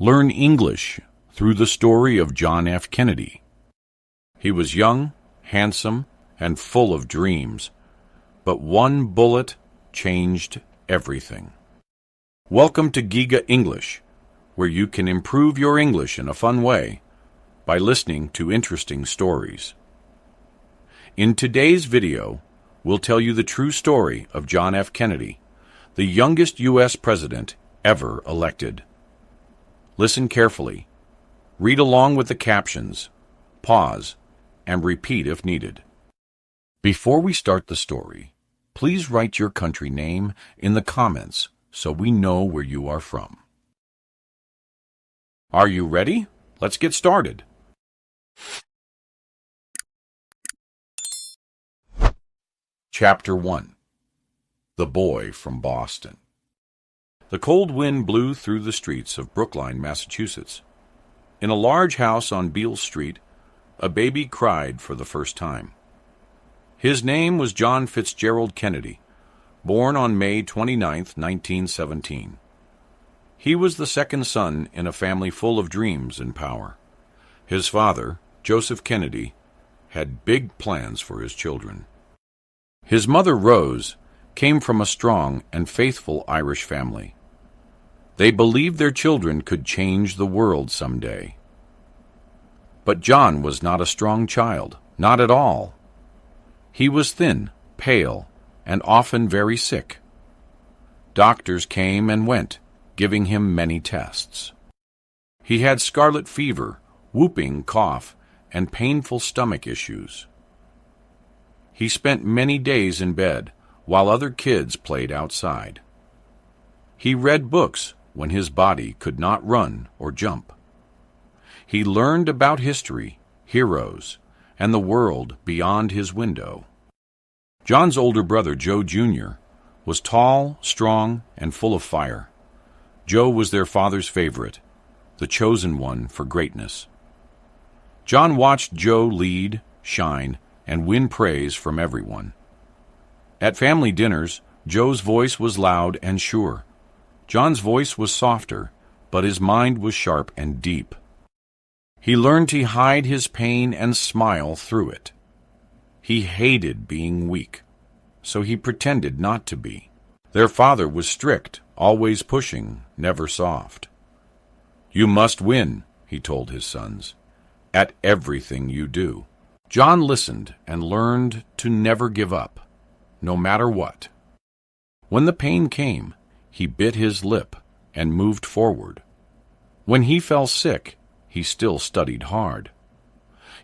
Learn English through the story of John F. Kennedy. He was young, handsome, and full of dreams, but one bullet changed everything. Welcome to Giga English, where you can improve your English in a fun way by listening to interesting stories. In today's video, we'll tell you the true story of John F. Kennedy, the youngest U.S. president ever elected. Listen carefully, read along with the captions, pause, and repeat if needed. Before we start the story, please write your country name in the comments so we know where you are from. Are you ready? Let's get started. Chapter 1. The Boy from Boston. The cold wind blew through the streets of Brookline, Massachusetts. In a large house on Beale Street, a baby cried for the first time. His name was John Fitzgerald Kennedy, born on May 29, 1917. He was the second son in a family full of dreams and power. His father, Joseph Kennedy, had big plans for his children. His mother, Rose, came from a strong and faithful Irish family. They believed their children could change the world someday. But John was not a strong child, not at all. He was thin, pale, and often very sick. Doctors came and went, giving him many tests. He had scarlet fever, whooping cough, and painful stomach issues. He spent many days in bed, while other kids played outside. He read books when his body could not run or jump. He learned about history, heroes, and the world beyond his window. John's older brother, Joe Jr., was tall, strong, and full of fire. Joe was their father's favorite, the chosen one for greatness. John watched Joe lead, shine, and win praise from everyone. At family dinners, Joe's voice was loud and sure. John's voice was softer, but his mind was sharp and deep. He learned to hide his pain and smile through it. He hated being weak, so he pretended not to be. Their father was strict, always pushing, never soft. "You must win," he told his sons, "at everything you do." John listened and learned to never give up, no matter what. When the pain came, he bit his lip and moved forward. When he fell sick, he still studied hard.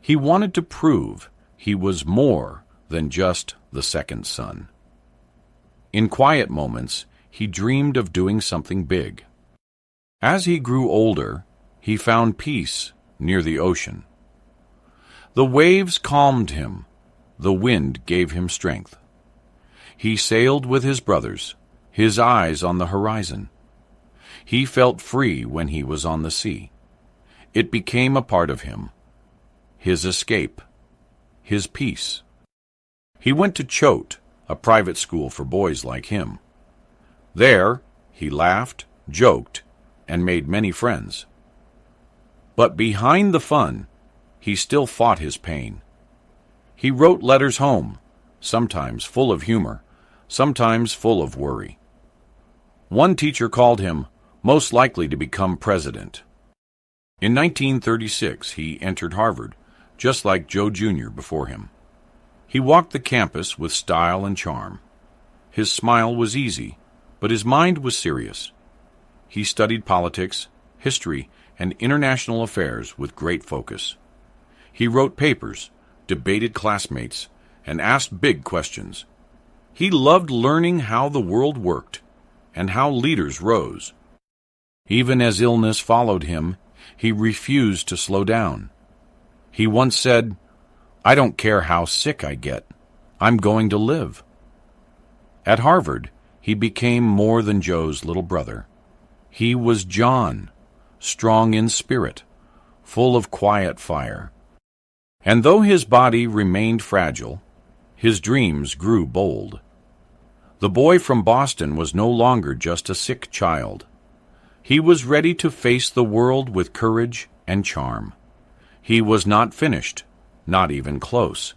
He wanted to prove he was more than just the second son. In quiet moments, he dreamed of doing something big. As he grew older, he found peace near the ocean. The waves calmed him, the wind gave him strength. He sailed with his brothers, his eyes on the horizon. He felt free when he was on the sea. It became a part of him, his escape, his peace. He went to Choate, a private school for boys like him. There, he laughed, joked, and made many friends. But behind the fun, he still fought his pain. He wrote letters home, sometimes full of humor, sometimes full of worry. One teacher called him most likely to become president. In 1936, he entered Harvard, just like Joe Jr. before him. He walked the campus with style and charm. His smile was easy, but his mind was serious. He studied politics, history, and international affairs with great focus. He wrote papers, debated classmates, and asked big questions. He loved learning how the world worked and how leaders rose. Even as illness followed him, he refused to slow down. He once said, "I don't care how sick I get. I'm going to live." At Harvard, he became more than Joe's little brother. He was John, strong in spirit, full of quiet fire. And though his body remained fragile, his dreams grew bold. The boy from Boston was no longer just a sick child. He was ready to face the world with courage and charm. He was not finished, not even close.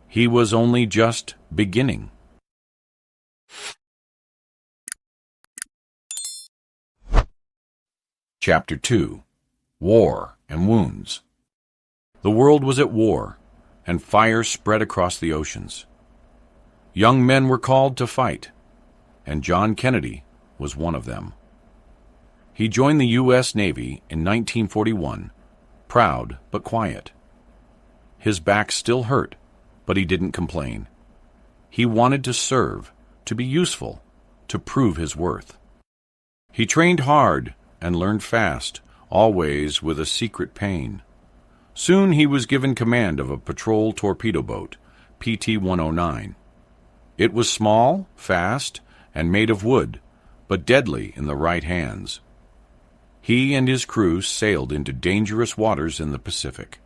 He was only just beginning. Chapter 2. War and Wounds. The world was at war, and fire spread across the oceans. Young men were called to fight, and John Kennedy was one of them. He joined the U.S. Navy in 1941, proud but quiet. His back still hurt, but he didn't complain. He wanted to serve, to be useful, to prove his worth. He trained hard and learned fast, always with a secret pain. Soon he was given command of a patrol torpedo boat, PT-109. It was small, fast, and made of wood, but deadly in the right hands. He and his crew sailed into dangerous waters in the Pacific.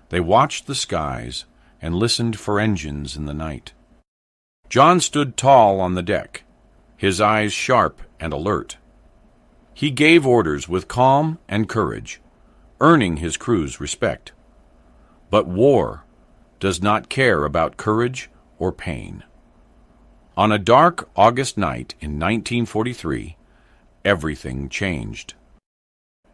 They watched the skies and listened for engines in the night. John stood tall on the deck, his eyes sharp and alert. He gave orders with calm and courage, earning his crew's respect. But war does not care about courage or pain. On a dark August night in 1943, everything changed.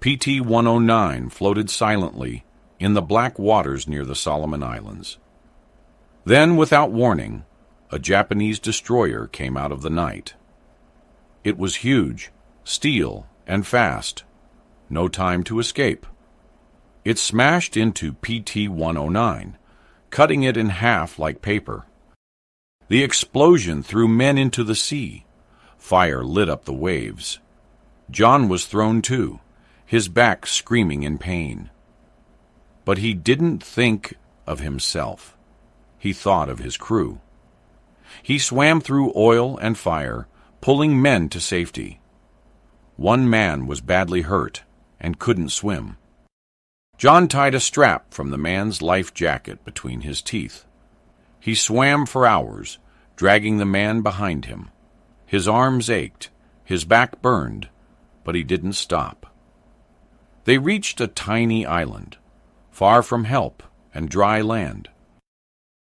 PT-109 floated silently in the black waters near the Solomon Islands. Then, without warning, a Japanese destroyer came out of the night. It was huge, steel, and fast. No time to escape. It smashed into PT-109, cutting it in half like paper. The explosion threw men into the sea. Fire lit up the waves. John was thrown too, his back screaming in pain. But he didn't think of himself. He thought of his crew. He swam through oil and fire, pulling men to safety. One man was badly hurt and couldn't swim. John tied a strap from the man's life jacket between his teeth. He swam for hours, dragging the man behind him. His arms ached, his back burned, but he didn't stop. They reached a tiny island, far from help and dry land.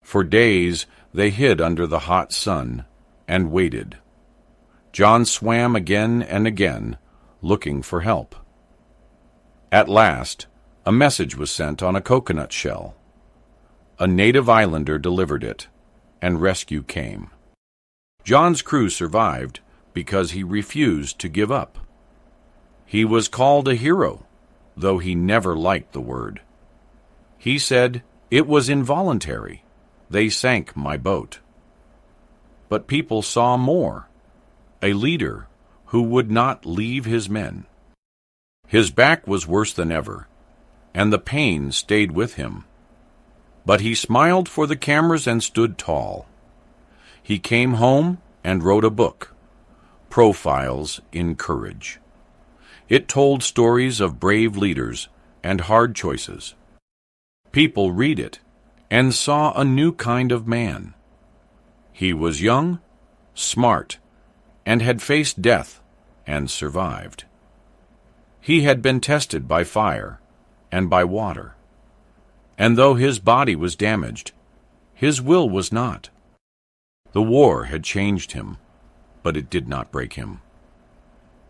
For days they hid under the hot sun and waited. John swam again and again, looking for help. At last, a message was sent on a coconut shell. A native islander delivered it, and rescue came. John's crew survived because he refused to give up. He was called a hero, though he never liked the word. He said, "It was involuntary. They sank my boat." But people saw more. A leader who would not leave his men. His back was worse than ever, and the pain stayed with him. But he smiled for the cameras and stood tall. He came home and wrote a book, Profiles in Courage. It told stories of brave leaders and hard choices. People read it and saw a new kind of man. He was young, smart, and had faced death and survived. He had been tested by fire and by water. And though his body was damaged, his will was not. The war had changed him, but it did not break him.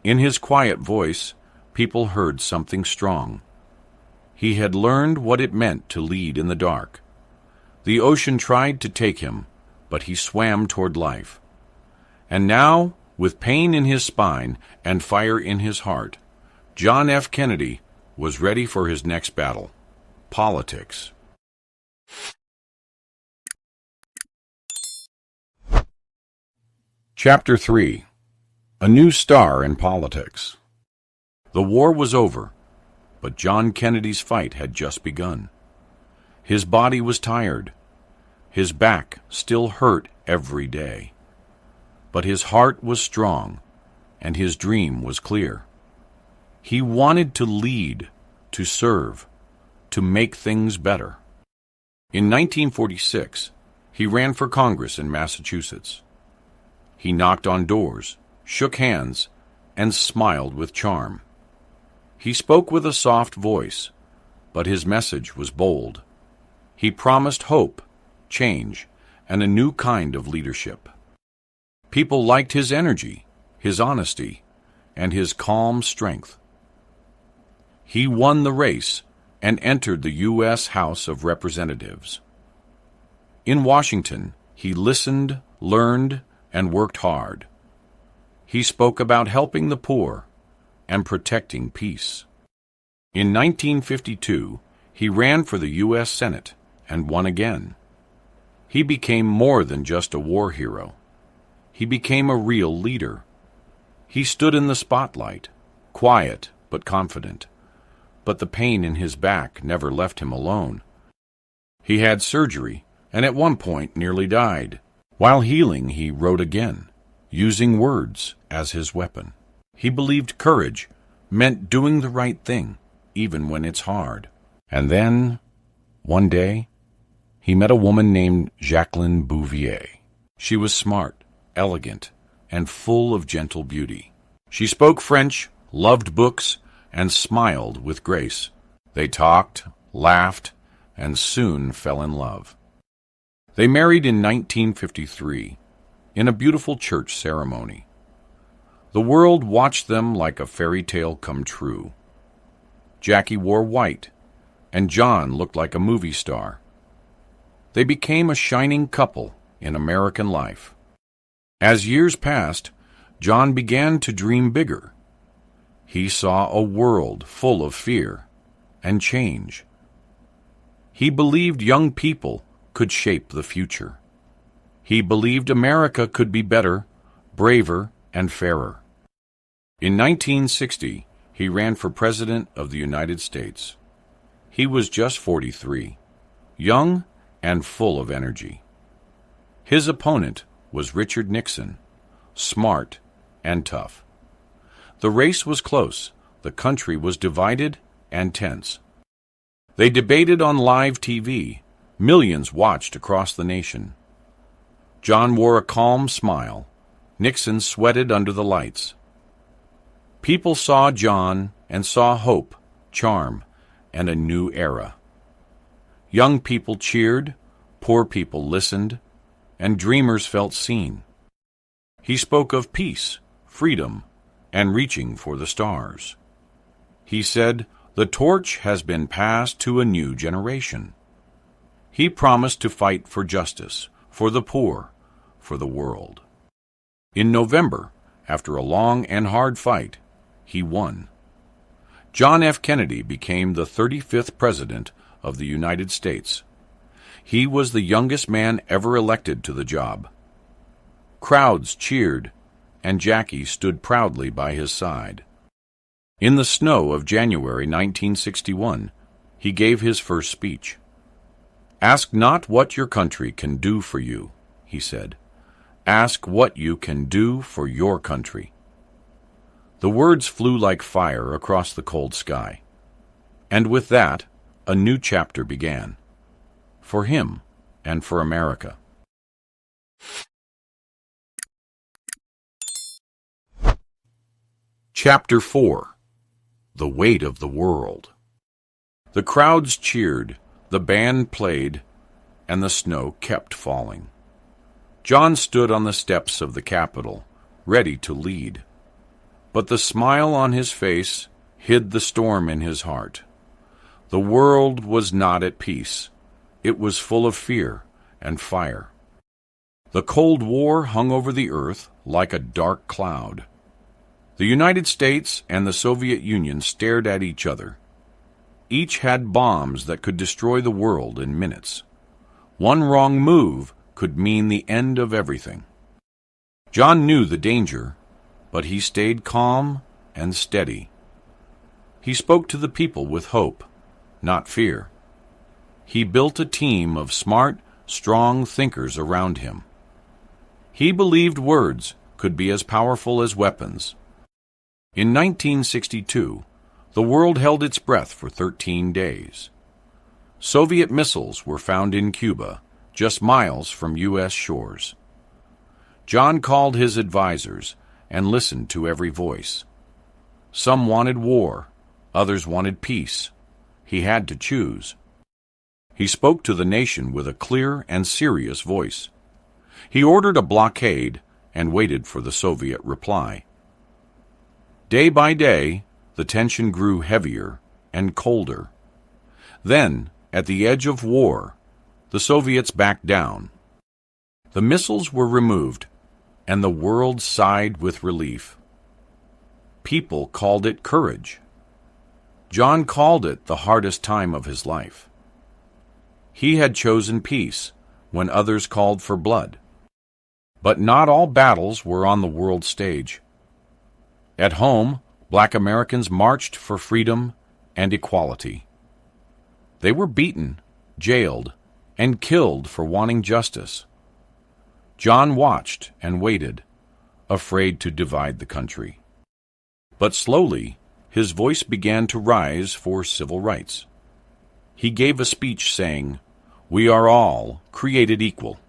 In his quiet voice, people heard something strong. He had learned what it meant to lead in the dark. The ocean tried to take him, but he swam toward life. And now, with pain in his spine and fire in his heart, John F. Kennedy was ready for his next battle, politics. Chapter 3. A New Star in Politics. The war was over, but John Kennedy's fight had just begun. His body was tired. His back still hurt every day. But his heart was strong, and his dream was clear. He wanted to lead, to serve, to make things better. In 1946, he ran for Congress in Massachusetts. He knocked on doors, shook hands, and smiled with charm. He spoke with a soft voice, but his message was bold. He promised hope, change, and a new kind of leadership. People liked his energy, his honesty, and his calm strength. He won the race and entered the U.S. House of Representatives. In Washington, he listened, learned, and worked hard. He spoke about helping the poor and protecting peace. In 1952, he ran for the U.S. Senate and won again. He became more than just a war hero. He became a real leader. He stood in the spotlight, quiet but confident. But the pain in his back never left him alone. He had surgery and at one point nearly died. While healing, he wrote again, using words as his weapon. He believed courage meant doing the right thing, even when it's hard. And then, one day, he met a woman named Jacqueline Bouvier. She was smart, elegant, and full of gentle beauty. She spoke French, loved books, and smiled with grace. They talked, laughed, and soon fell in love. They married in 1953, in a beautiful church ceremony. The world watched them like a fairy tale come true. Jackie wore white, and John looked like a movie star. They became a shining couple in American life. As years passed, John began to dream bigger. He saw a world full of fear and change. He believed young people could shape the future. He believed America could be better, braver, and fairer. In 1960, he ran for President of the United States. He was just 43, young and full of energy. His opponent was Richard Nixon, smart and tough. The race was close. The country was divided and tense. They debated on live TV. Millions watched across the nation. John wore a calm smile. Nixon sweated under the lights. People saw John and saw hope, charm, and a new era. Young people cheered, poor people listened, and dreamers felt seen. He spoke of peace, freedom, and reaching for the stars. He said, "The torch has been passed to a new generation." He promised to fight for justice, for the poor, for the world. In November, after a long and hard fight, he won. John F. Kennedy became the 35th President of the United States. He was the youngest man ever elected to the job. Crowds cheered, and Jackie stood proudly by his side. In the snow of January 1961, he gave his first speech. "Ask not what your country can do for you," he said. "Ask what you can do for your country." The words flew like fire across the cold sky. And with that, a new chapter began. For him and for America. Chapter 4. The Weight of the World. The crowds cheered, the band played, and the snow kept falling. John stood on the steps of the Capitol, ready to lead. But the smile on his face hid the storm in his heart. The world was not at peace. It was full of fear and fire. The Cold War hung over the earth like a dark cloud. The United States and the Soviet Union stared at each other. Each had bombs that could destroy the world in minutes. One wrong move could mean the end of everything. John knew the danger, but he stayed calm and steady. He spoke to the people with hope, not fear. He built a team of smart, strong thinkers around him. He believed words could be as powerful as weapons. In 1962, the world held its breath for 13 days. Soviet missiles were found in Cuba, just miles from U.S. shores. John called his advisors and listened to every voice. Some wanted war, Others wanted peace. He had to choose. He spoke to the nation with a clear and serious voice. He ordered a blockade and waited for the Soviet reply. Day by day, the tension grew heavier and colder. Then, at the edge of war, the Soviets backed down. The missiles were removed, and the world sighed with relief. People called it courage. John called it the hardest time of his life. He had chosen peace when others called for blood. But not all battles were on the world stage. At home, Black Americans marched for freedom and equality. They were beaten, jailed, and killed for wanting justice. John watched and waited, afraid to divide the country. But slowly, his voice began to rise for civil rights. He gave a speech saying, "We are all created equal."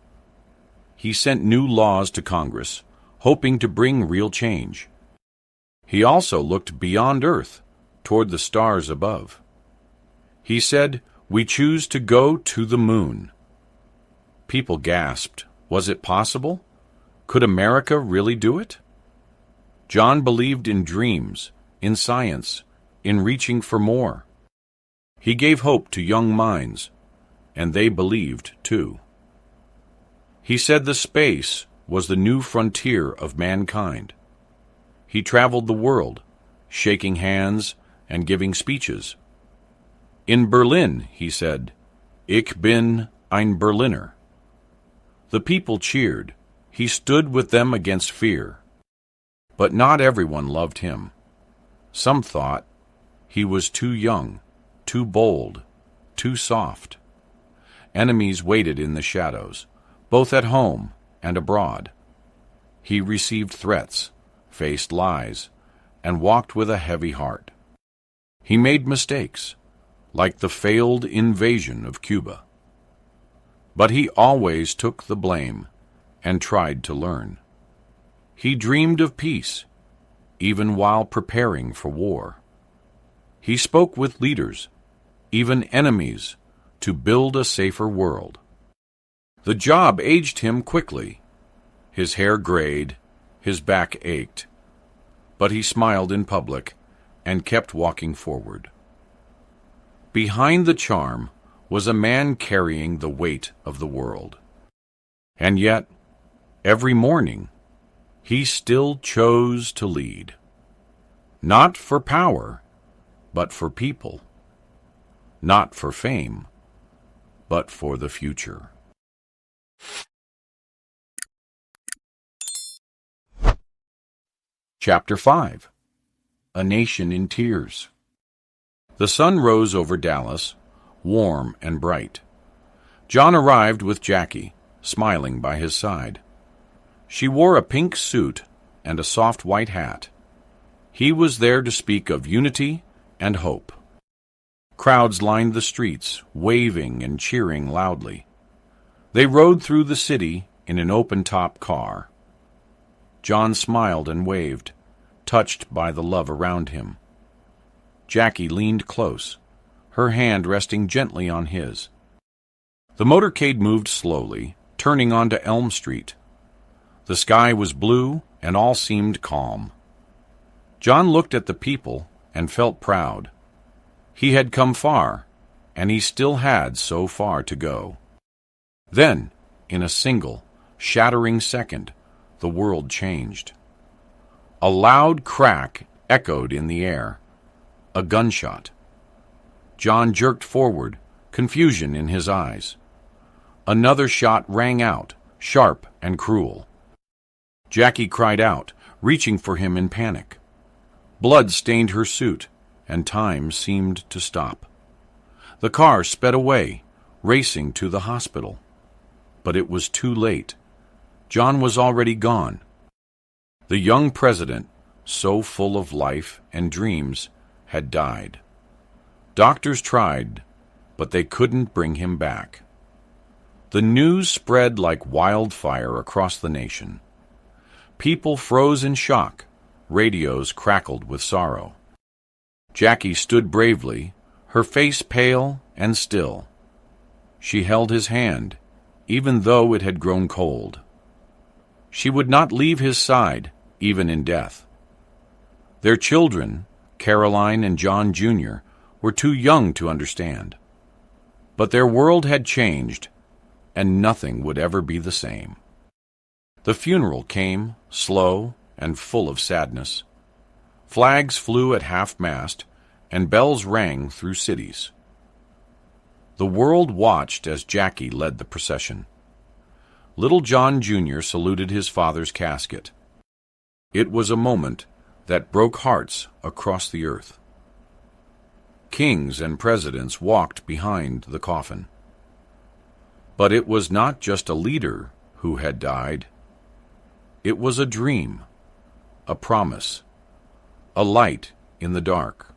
He sent new laws to Congress, hoping to bring real change. He also looked beyond Earth, toward the stars above. He said, "We choose to go to the moon." People gasped. Was it possible? Could America really do it? John believed in dreams, in science, in reaching for more. He gave hope to young minds, and they believed too. He said the space was the new frontier of mankind. He traveled the world, shaking hands and giving speeches. In Berlin, he said, "Ich bin ein Berliner." The people cheered. He stood with them against fear. But not everyone loved him. Some thought he was too young, too bold, too soft. Enemies waited in the shadows, both at home and abroad. He received threats, faced lies, and walked with a heavy heart. He made mistakes, like the failed invasion of Cuba. But he always took the blame and tried to learn. He dreamed of peace, even while preparing for war. He spoke with leaders, even enemies, to build a safer world. The job aged him quickly. His hair grayed, his back ached, but he smiled in public and kept walking forward. Behind the charm was a man carrying the weight of the world. And yet, every morning, he still chose to lead. Not for power, but for people. Not for fame, but for the future. Chapter 5. A Nation in Tears. The sun rose over Dallas, warm and bright. John arrived with Jackie, smiling by his side. She wore a pink suit and a soft white hat. He was there to speak of unity and hope. Crowds lined the streets, waving and cheering loudly. They rode through the city in an open-top car. John smiled and waved, touched by the love around him. Jackie leaned close, her hand resting gently on his. The motorcade moved slowly, turning onto Elm Street. The sky was blue, and all seemed calm. John looked at the people and felt proud. He had come far, and he still had so far to go. Then, in a single, shattering second, the world changed. A loud crack echoed in the air. A gunshot. John jerked forward, confusion in his eyes. Another shot rang out, sharp and cruel. Jackie cried out, reaching for him in panic. Blood stained her suit, and time seemed to stop. The car sped away, racing to the hospital. But it was too late. John was already gone. The young president, so full of life and dreams, had died. Doctors tried, but they couldn't bring him back. The news spread like wildfire across the nation. People froze in shock. Radios crackled with sorrow. Jackie stood bravely, her face pale and still. She held his hand, even though it had grown cold. She would not leave his side, even in death. Their children, Caroline and John Jr., were too young to understand. But their world had changed, and nothing would ever be the same. The funeral came, slow and full of sadness. Flags flew at half-mast, and bells rang through cities. The world watched as Jackie led the procession. Little John Jr. saluted his father's casket. It was a moment that broke hearts across the earth. Kings and presidents walked behind the coffin. But it was not just a leader who had died. It was a dream, a promise, a light in the dark.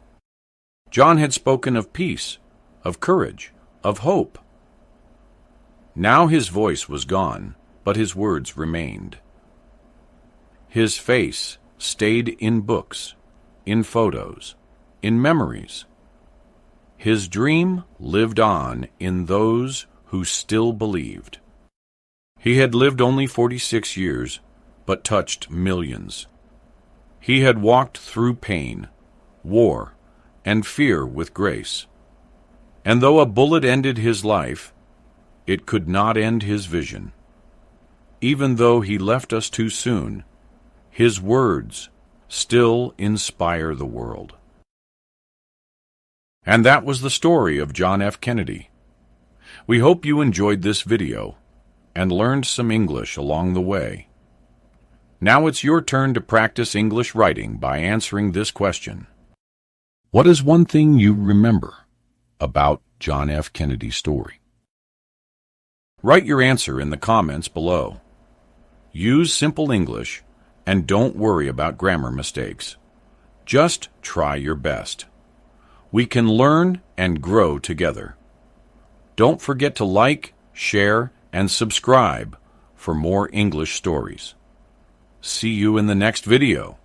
John had spoken of peace, of courage, of hope. Now his voice was gone, but his words remained. His face stayed in books, in photos, in memories. His dream lived on in those who still believed. He had lived only 46 years, but touched millions. He had walked through pain, war, and fear with grace. And though a bullet ended his life, it could not end his vision. Even though he left us too soon, his words still inspire the world. And that was the story of John F. Kennedy. We hope you enjoyed this video and learned some English along the way. Now it's your turn to practice English writing by answering this question. What is one thing you remember about John F. Kennedy's story? Write your answer in the comments below. Use simple English and don't worry about grammar mistakes. Just try your best. We can learn and grow together. Don't forget to like, share, and subscribe for more English stories. See you in the next video.